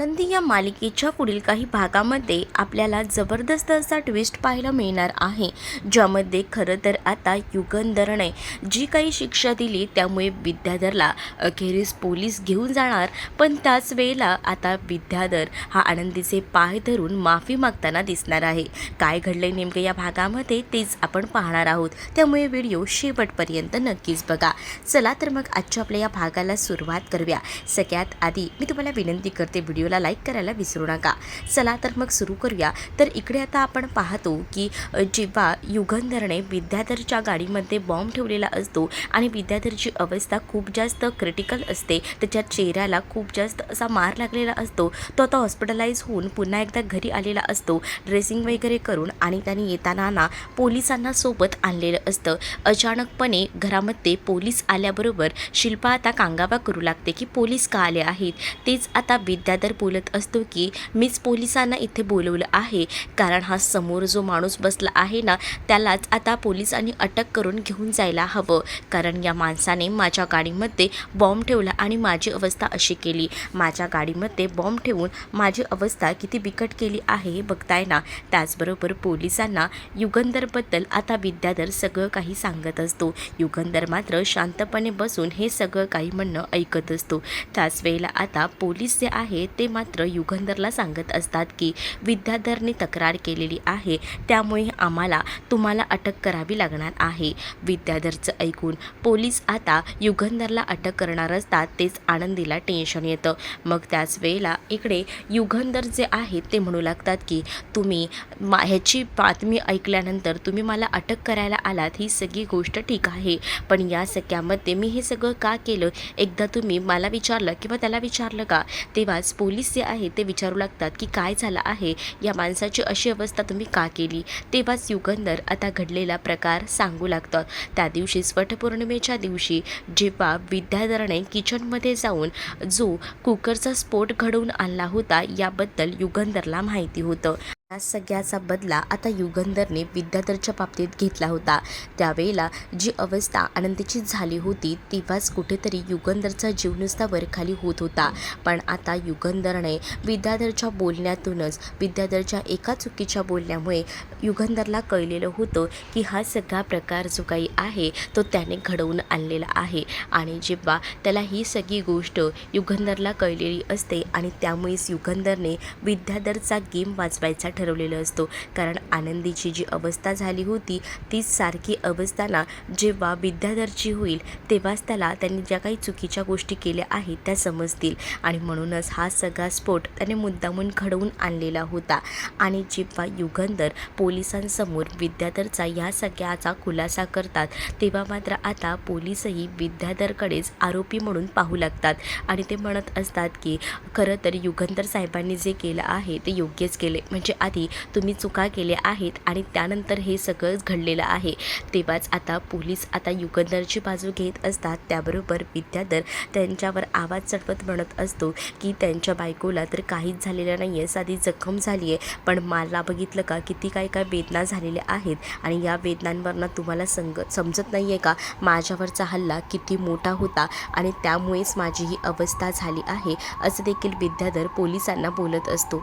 आनंदी या मालिकेच्या पुढील काही भागामध्ये आपल्याला जबरदस्त असा ट्विस्ट पाहायला मिळणार आहे, ज्यामध्ये खरं तर आता युगंधरने जी काही शिक्षा दिली त्यामुळे विद्याधरला अखेरीस पोलीस घेऊन जाणार. पण त्याच वेळेला आता विद्याधर हा आनंदीचे पाय धरून माफी मागताना दिसणार आहे. काय घडले नेमकं या भागामध्ये तेच आपण पाहणार आहोत, त्यामुळे व्हिडिओ शेवटपर्यंत नक्कीच बघा. चला तर मग आजच्या आपल्या या भागाला सुरुवात करूया. सगळ्यात आधी मी तुम्हाला विनंती करते, व्हिडिओला लाईक करायला विसरू नका. चला तर मग सुरू करूया. तर इकडे आता आपण पाहतो की जेव्हा युगंधरने विद्याधरच्या गाडीमध्ये बॉम्ब ठेवलेला असतो आणि विद्याधरची अवस्था खूप जास्त क्रिटिकल असते, त्याच्या चेहऱ्याला खूप जास्त असा मार लागलेला असतो. तो आता हॉस्पिटलाइज होऊन पुन्हा एकदा घरी आलेला असतो, ड्रेसिंग वगैरे करून, आणि त्याने येताना पोलिसांना सोबत आणलेलं असतं. अचानकपणे घरामध्ये पोलीस आल्याबरोबर शिल्पा आता कांगावा करू लागते की पोलीस का आले आहेत. तेच आता विद्याधर बोलत असतो की मीच पोलिसांना इथे बोलवलं आहे, कारण हा समोर जो माणूस बसला आहे ना, त्यालाच आता पोलिसांनी अटक करून घेऊन जायला हवं, कारण या माणसाने माझ्या गाडीमध्ये बॉम्ब ठेवला आणि माझी अवस्था अशी केली. माझ्या गाडीमध्ये बॉम्ब ठेवून माझी अवस्था किती बिकट केली आहे हे बघताय ना. त्याचबरोबर पोलिसांना युगंधरबद्दल आता विद्याधर सगळं काही सांगत असतो. युगंधर मात्र शांतपणे बसून हे सगळं काही म्हणणं ऐकत असतो. त्याच वेळेला आता पोलीस जे आहे ते मात्र युगंधरला सांगत असतात की विद्याधरने तक्रार केलेली आहे, त्यामुळे आम्हाला तुम्हाला अटक करावी लागणार आहे. विद्याधरचं ऐकून पोलीस आता युगंधरला अटक करणार असतात. तेच आनंदीला टेन्शन येतं. मग त्याच वेळेला इकडे युगंधर जे आहेत ते म्हणू लागतात की तुम्ही ह्याची बातमी ऐकल्यानंतर तुम्ही मला अटक करायला आलात, ही सगळी गोष्ट ठीक आहे, पण या सगळ्यामध्ये मी हे सगळं का केलं एकदा तुम्ही मला विचारलं किंवा त्याला विचारलं का. तेव्हाच पोलीस जे आहे ते विचारू लागतात की काय झालं आहे, या माणसाची अशी अवस्था तुम्ही का केली. तेव्हाच युगंधर आता घडलेला प्रकार सांगू लागतात. त्या दिवशी वटपौर्णिमेच्या दिवशी जेव्हा विद्याधरने किचनमध्ये जाऊन जो कुकरचा स्फोट घडवून आणला होता, याबद्दल युगंधरला माहिती होतं. या सगळ्याचा बदला आता युगंधरने विद्याधरच्या बाबतीत घेतला होता. त्यावेळेला जी अवस्था आनंदीची झाली होती, तेव्हाच कुठेतरी युगंधरचा जीव नुसता वरखाली होत होता. पण आता युगंधरने विद्याधरच्या बोलण्यातूनच, विद्याधरच्या एका चुकीच्या बोलण्यामुळे युगंधरला कळलेलं होतं की हा सगळा प्रकार जो काही आहे तो त्याने घडवून आणलेला आहे. आणि जेव्हा त्याला ही सगळी गोष्ट युगंधरला कळलेली असते आणि त्यामुळेच युगंधरने विद्याधरचा गेम वाजवायचा ठरवलेलं असतो, कारण आनंदीची जी अवस्था झाली होती तीच सारखी अवस्था ना जेव्हा विद्याधरची होईल, तेव्हाच त्याला त्यांनी ज्या काही चुकीच्या गोष्टी केल्या आहेत त्या समजतील. आणि म्हणूनच हा सगळा स्फोट त्याने मुद्दामून घडवून आणलेला होता. आणि जेव्हा युगंधर पोलिसांसमोर विद्याधरचा या सगळ्याचा खुलासा करतात, तेव्हा मात्र आता पोलीसही विद्याधरकडेच आरोपी म्हणून पाहू लागतात आणि ते म्हणत असतात की खरं तर युगंधर साहेबांनी जे केलं आहे ते योग्यच केले, म्हणजे आधी तुम्ही चुका केल्या आहेत आणि त्यानंतर हे सगळं घडलेलं आहे. तेव्हाच आता पोलीस आता युगंधरची बाजू घेत असतात. त्याबरोबर विद्याधर त्यांच्यावर आवाज चढवत म्हणत असतो की त्यांच्या बायकोला तर काहीच झालेलं नाही आहे, साधी जखम झाली आहे, पण मला बघितलं का किती काय काय वेदना झालेल्या आहेत, आणि या वेदनांवरनं तुम्हाला समजत नाही आहे का माझ्यावरचा हल्ला किती मोठा होता आणि त्यामुळेच माझी ही अवस्था झाली आहे, असं देखील विद्याधर पोलिसांना बोलत असतो.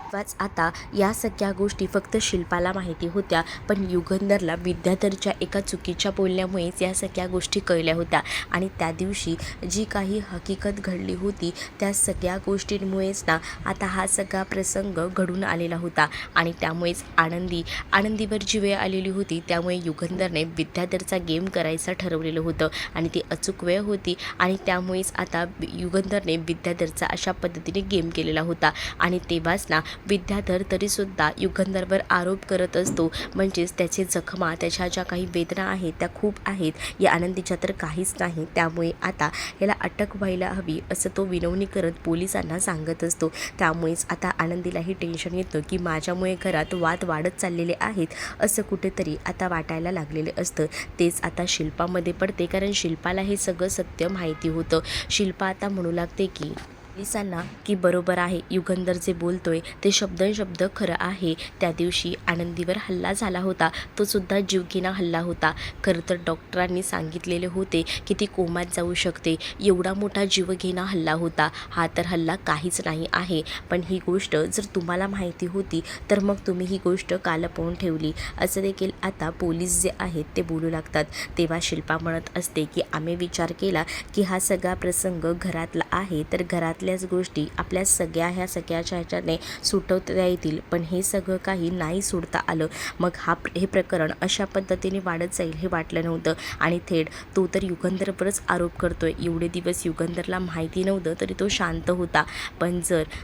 तेव्हाच आता या सगळ्या गोष्टी फक्त शिल्पाला माहिती होत्या, पण युगंधरला विद्याधरच्या एका चुकीच्या बोलण्यामुळेच या सगळ्या गोष्टी कळल्या होत्या. आणि त्या दिवशी जी काही हकीकत घडली होती त्या सगळ्या गोष्टींमुळेच ना आता हा सगळा प्रसंग घडून आलेला होता. आणि त्यामुळेच आनंदीवर जी वेळ आलेली होती, त्यामुळे युगंधरने विद्याधरचा गेम करायचं ठरवलेलं होतं आणि ती अचूक वेळ होती. आणि त्यामुळेच आता युगंधरने विद्याधरचा अशा पद्धतीने गेम केलेला होता. आणि तेव्हाच ना विद्याधर तरीसुद्धा युगंधरवर आरोप करत असतो, म्हणजेच त्याचे जखमा, त्याच्या ज्या काही वेदना आहेत त्या खूप आहेत, या आनंदीच्या तर काहीच नाही, त्यामुळे आता याला अटक व्हायला हवी असं तो विनवणी करत पोलिसांना सांगत असतो. त्यामुळेच आता आनंदीलाही टेन्शन येतं की माझ्यामुळे घरात वाद वाढत चाललेले आहेत असं कुठेतरी आता वाटायला लागलेलं असतं. तेच आता शिल्पामध्ये पडते, कारण शिल्पाला हे सगळं सत्य माहिती होतं. शिल्पा आता म्हणू लागते की पोलिसांना की बरोबर आहे, युगंधर जे बोलतोय ते शब्द खरं आहे. त्या दिवशी आनंदीवर हल्ला झाला होता, तो सुद्धा जीवघेणा हल्ला होता. खरं तर डॉक्टरांनी सांगितलेले होते की ती कोमात जाऊ शकते. एवढा मोठा जीवघेणा हल्ला होता. हा तर हल्ला काहीच नाही आहे. पण ही गोष्ट जर तुम्हाला माहिती होती तर मग तुम्ही ही गोष्ट का लपवून ठेवली, असं देखील आता पोलीस जे आहेत ते बोलू लागतात. तेव्हा शिल्पा म्हणत असते की आम्ही विचार केला की हा सगळा प्रसंग घरातला आहे, तर घरातल्याच गोष्टी आपल्या सगळ्या सगळ्याच्या ह्याच्याने सुटवता येतील, पण हे सगळं काही नाही सोडता आलं. मग हे प्रकरण अशा पद्धतीने वाढत जाईल हे वाटलं नव्हतं. आणि थेट तो तर युगंधरवरच आरोप करतोय. एवढे दिवस युगंधरला माहिती नव्हतं तरी तो शांत होता. पण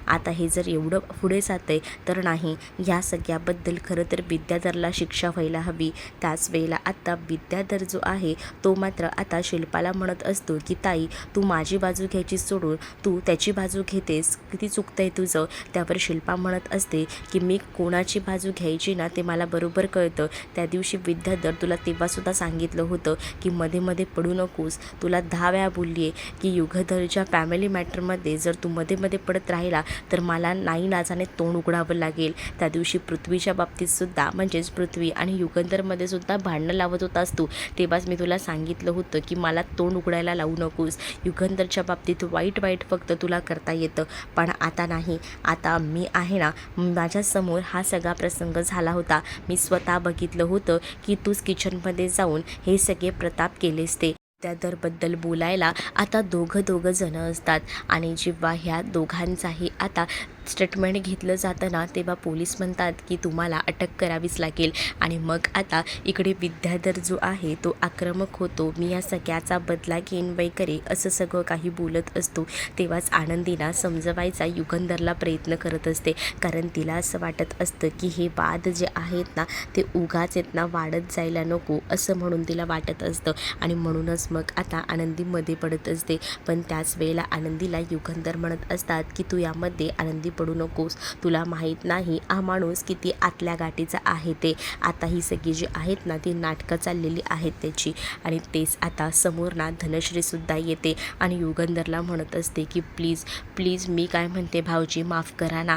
आता हे जर एवढं पुढे जातंय तर नाही, ह्या सगळ्याबद्दल खरं तर विद्याधरला शिक्षा व्हायला हवी. त्याच वेळेला आता विद्याधर जो आहे तो मात्र आता शिल्पाला म्हणत असतो की ताई, तू माझी बाजू घ्यायची सोडून तू त्याची बाजू घेतेस, किती चुकतंय तुझं. त्यावर शिल्पा म्हणत असते की मी कोणाची बाजू घ्यायची ना ते मला बरोबर कळतं. त्या दिवशी विद्याधर तुला तेव्हासुद्धा सांगितलं होतं की मध्ये मध्ये पडू नकोस. तुला 10 वेळा बोलली आहे की युगंधरच्या फॅमिली मॅटरमध्ये जर तू मध्ये मध्ये पडत राहिला तर मला नाईलाजाने तोंड उघडावं लागेल. त्या दिवशी पृथ्वीच्या बाबतीतसुद्धा, म्हणजेच पृथ्वी आणि युगंधरमध्ये सुद्धा भांडणं लावत होतास तू. तेव्हाच मी तुला सांगितलं होतं की मला तोंड उघडायला लावू नकोस. युगंधरच्या बाबतीत वाईट फक्त तुला करता येतं, पण आता नाही. आता मी आहे ना, माझ्यासमोर हा सगळा प्रसंग झाला होता. मी स्वतः बघितलं होतं की तूच किचनमध्ये जाऊन हे सगळे प्रताप केलेस. ते त्याबद्दल बोलायला आता दोघं जण असतात. आणि जेव्हा ह्या दोघांचाही आता स्टेटमेंट घेतलं जातं ना, तेव्हा पोलीस म्हणतात की तुम्हाला अटक करावीच लागेल. आणि मग आता इकडे विद्याधर जो आहे तो आक्रमक होतो. मी या सगळ्याचा बदला घेईन वगैरे असं सगळं काही बोलत असतो. तेव्हाच आनंदीना समजवायचा युगंधरला प्रयत्न करत असते, कारण तिला असं वाटत असतं की हे वाद जे आहेत ना ते उगाच आहेत ना वाढत जायला नको, असं म्हणून तिला वाटत असतं. आणि म्हणूनच मग आता आनंदी मध्ये पडत असते. पण त्याच वेळेला आनंदीला युगंधर म्हणत असतात की तू यामध्ये आनंदी पडू नकोस. तुला माहीत नाही हा माणूस किती आतल्या गाठीचा आहे ते. आता ही सगळी जी आहेत ना ती नाटकं चाललेली आहेत त्याची. आणि तेच आता समोर ना धनश्रीसुद्धा येते आणि युगंधरला म्हणत असते की प्लीज मी काय म्हणते भाऊजी, माफ करा ना.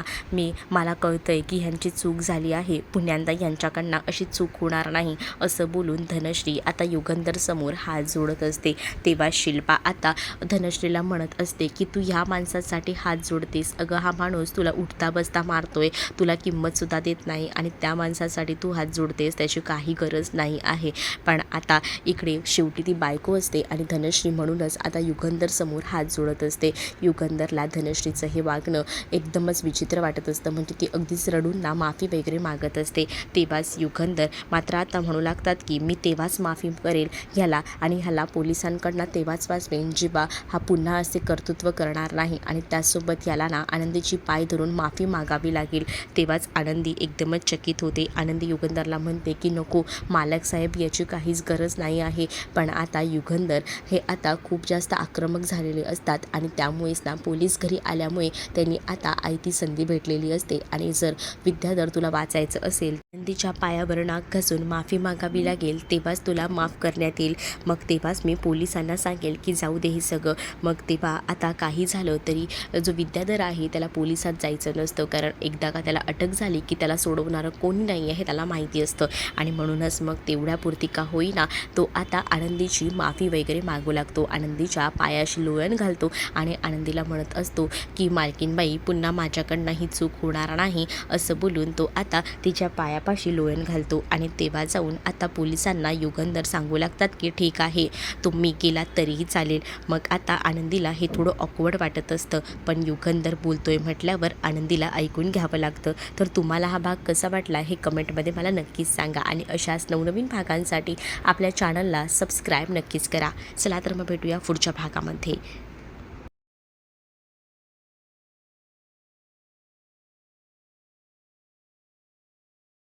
मला कळतंय की ह्यांची चूक झाली आहे, पुण्यांदा यांच्याकडनं अशी चूक होणार नाही, असं बोलून धनश्री आता युगंधर समोर हात जोडत असते. तेव्हा शिल्पा आता धनश्रीला म्हणत असते की तू ह्या माणसासाठी हात जोडतेस. अगं हा माणूस तुला उठता बसता मारतोय, तुला किंमतसुद्धा देत नाही आणि त्या माणसासाठी तू हात जोडतेस, त्याची काही गरज नाही आहे. पण आता इकडे शेवटी ती बायको असते आणि धनश्री म्हणूनच आता युगंधर समोर हात जोडत असते. युगंधरला धनश्रीचं हे वागणं एकदमच विचित्र वाटत असतं. म्हणजे ती अगदीच रडून ना माफी वगैरे मागत असते. तेव्हाच युगंधर मात्र आता म्हणू लागतात की मी तेव्हाच माफी करेल ह्याला आणि ह्याला पोलिसांकडनं तेव्हाच वाचवेन जेव्हा हा पुन्हा असे कर्तृत्व करणार नाही. आणि त्यासोबत याला ना आनंदीची पाय धरून माफी मागावी लागेल. तेव्हाच आनंदी एकदमच चकित होते. आनंदी युगंधरला म्हणते की नको मालक साहेब, याची काहीच गरज नाही आहे. पण आता युगंधर हे आता खूप जास्त आक्रमक झालेले असतात आणि त्यामुळेच ना पोलीस घरी आल्यामुळे त्यांनी आता आयती संधी भेटलेली असते. आणि जर विद्याधर तुला वाचायचं असेल, आनंदीच्या पायावर नाक घासून माफी मागावी लागेल, तेव्हाच तुला माफ करण्यात येईल. मग तेव्हाच मी पोलिसांना सांगेल की जाऊ दे हे सगळं. मग तेव्हा आता काही झालं तरी जो विद्याधर आहे त्याला पोलिसात जायचं नसतं, कारण एकदा का त्याला अटक झाली की त्याला सोडवणारं कोणी नाही आहे त्याला माहिती असतं. आणि म्हणूनच मग तेवढ्यापुरती का होईना तो आता आनंदीची माफी वगैरे मागू लागतो. आनंदीच्या पायाशी लोळण घालतो आणि आनंदीला म्हणत असतो की मालकीनबाई, पुन्हा माझ्याकडनं ही चूक होणार नाही, असं बोलून तो आता तिच्या पायापाशी लोळण घालतो. आणि तेव्हा जाऊन आता पोलिसांना युगंधर सांगू लागतात की ठीक आहे, तुम्ही गेलात तरीही चालेल. मग आता आनंदीला हे थोडं ऑकवर्ड वाटत असतं, पण युगंधर बोलतोय म्हटल्यावर आनंदीला ऐकून घ्यावं लागतं. तर तुम्हाला हा भाग कसा वाटला हे कमेंटमध्ये मला नक्कीच सांगा. आणि अशाच नवनवीन भागांसाठी आपल्या चॅनलला सबस्क्राईब नक्कीच करा. चला तर मग भेटूया पुढच्या भागामध्ये.